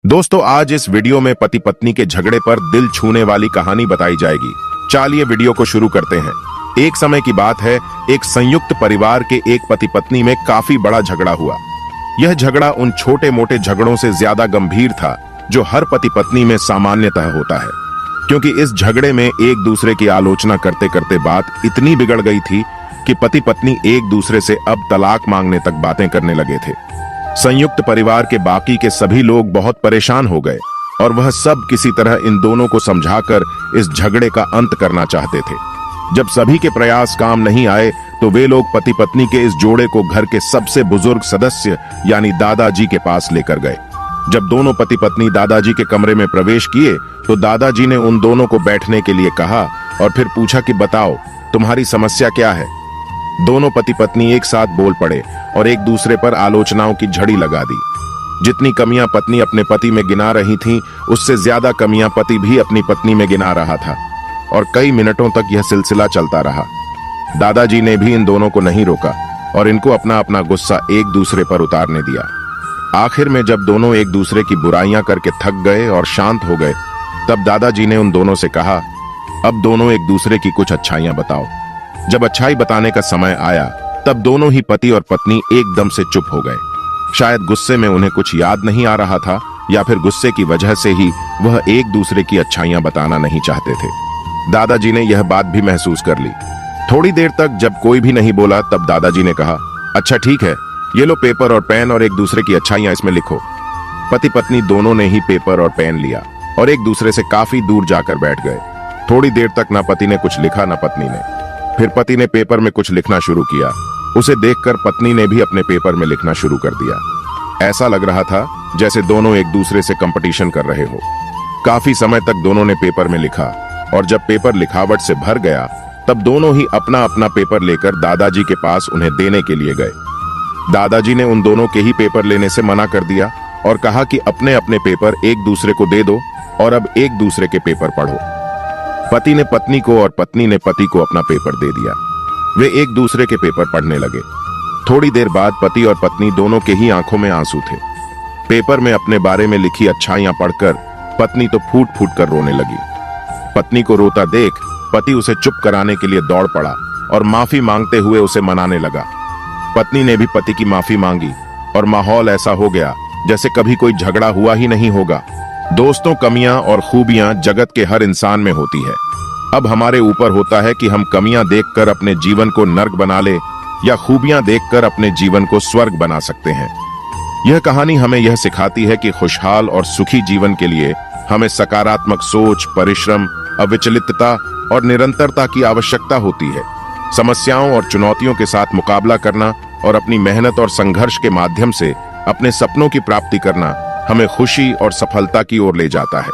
दोस्तों, आज इस वीडियो में पति पत्नी के झगड़े पर दिल छूने वाली कहानी बताई जाएगी। चलिए वीडियो को शुरू करते हैं। एक समय की बात है, एक संयुक्त परिवार के एक पति पत्नी में काफी बड़ा झगड़ा हुआ। यह झगड़ा उन छोटे मोटे झगड़ों से ज्यादा गंभीर था जो हर पति पत्नी में सामान्यतः होता है, क्योंकि इस झगड़े में एक दूसरे की आलोचना करते करते बात इतनी बिगड़ गई थी कि पति पत्नी एक दूसरे से अब तलाक मांगने तक बातें करने लगे थे। संयुक्त परिवार के बाकी के सभी लोग बहुत परेशान हो गए और वह सब किसी तरह इन दोनों को समझाकर इस झगड़े का अंत करना चाहते थे। जब सभी के प्रयास काम नहीं आए तो वे लोग पति पत्नी के इस जोड़े को घर के सबसे बुजुर्ग सदस्य यानी दादाजी के पास लेकर गए। जब दोनों पति पत्नी दादाजी के कमरे में प्रवेश किए तो दादाजी ने उन दोनों को बैठने के लिए कहा और फिर पूछा कि बताओ, तुम्हारी समस्या क्या है। दोनों पति पत्नी एक साथ बोल पड़े और एक दूसरे पर आलोचनाओं की झड़ी लगा दी। जितनी कमियां पत्नी अपने पति में गिना रही थीं, उससे ज्यादा कमियां पति भी अपनी पत्नी में गिना रहा था और कई मिनटों तक यह सिलसिला चलता रहा। दादाजी ने भी इन दोनों को नहीं रोका और इनको अपना अपना गुस्सा एक दूसरे पर उतारने दिया। आखिर में जब दोनों एक दूसरे की बुराइयां करके थक गए और शांत हो गए, तब दादाजी ने उन दोनों से कहा, अब दोनों एक दूसरे की कुछ अच्छाइयां बताओ। जब अच्छाई बताने का समय आया तब दोनों ही पति और पत्नी एकदम से चुप हो गए। शायद गुस्से में उन्हें कुछ याद नहीं आ रहा था या फिर गुस्से की वजह से ही वह एक दूसरे की अच्छाइयां बताना नहीं चाहते थे। दादाजी ने यह बात भी महसूस कर ली। थोड़ी देर तक जब कोई भी नहीं बोला तब दादाजी ने कहा, अच्छा ठीक है, ये लो पेपर और पेन और एक दूसरे की अच्छाइयां इसमें लिखो। पति पत्नी दोनों ने ही पेपर और पेन लिया और एक दूसरे से काफी दूर जाकर बैठ गए। थोड़ी देर तक ना पति ने कुछ लिखा ना पत्नी ने। फिर पति ने पेपर में कुछ लिखना शुरू किया। उसे देखकर पत्नी ने भी अपने पेपर में लिखना शुरू कर दिया। ऐसा लग रहा था जैसे दोनों एक दूसरे से कंपटीशन कर रहे हो। काफी समय तक दोनों ने पेपर में लिखा और जब पेपर लिखावट से भर गया तब दोनों ही अपना अपना पेपर लेकर दादाजी के पास उन्हें देने के लिए गए। दादाजी ने उन दोनों के ही पेपर लेने से मना कर दिया और कहा कि अपने अपने पेपर एक दूसरे को दे दो और अब एक दूसरे के पेपर पढ़ो। पति ने पत्नी को और पत्नी ने पति को अपना पेपर दे दिया। वे एक दूसरे के पेपर पढ़ने लगे। थोड़ी देर बाद पति और पत्नी दोनों के ही आंखों में आंसू थे। पेपर में अपने बारे में लिखी अच्छाइयां पढ़कर पत्नी तो फूट फूट कर रोने लगी। पत्नी को रोता देख पति उसे चुप कराने के लिए दौड़ पड़ा और माफी मांगते हुए उसे मनाने लगा। पत्नी ने भी पति की माफी मांगी और माहौल ऐसा हो गया जैसे कभी कोई झगड़ा हुआ ही नहीं होगा। दोस्तों, कमियां और खूबियां जगत के हर इंसान में होती है। अब हमारे ऊपर होता है कि हम कमियां देखकर अपने जीवन को नर्क बना ले या खूबियां देखकर अपने जीवन को स्वर्ग बना सकते हैं। यह कहानी हमें यह सिखाती है कि खुशहाल और सुखी जीवन के लिए हमें सकारात्मक सोच, परिश्रम, अविचलितता और निरंतरता की आवश्यकता होती है। समस्याओं और चुनौतियों के साथ मुकाबला करना और अपनी मेहनत और संघर्ष के माध्यम से अपने सपनों की प्राप्ति करना हमें खुशी और सफलता की ओर ले जाता है।